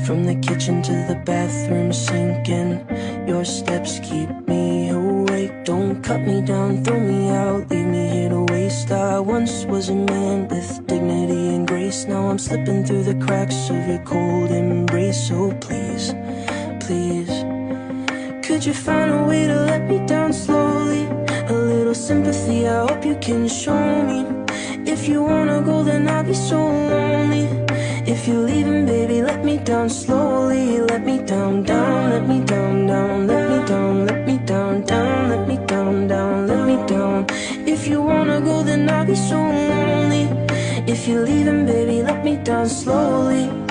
From the kitchen to the bathroom sinking, your steps keep me awake. Don't cut me down, throw me out, leave me here to waste. I once was a man with dignity and grace. Now I'm slipping through the cracks of your cold embrace. So please, please, could you find a way to let me down slowly? A little sympathy, I hope you can show me. If you wanna go, then I'll be so lonely. If you're leaving, baby, let me down slowly. Let me down, down, let me down, down, let me down, let me down, down, let me down, down, let me down. If you wanna go, then I'll be so lonely. If you're leaving, baby, let me down slowly.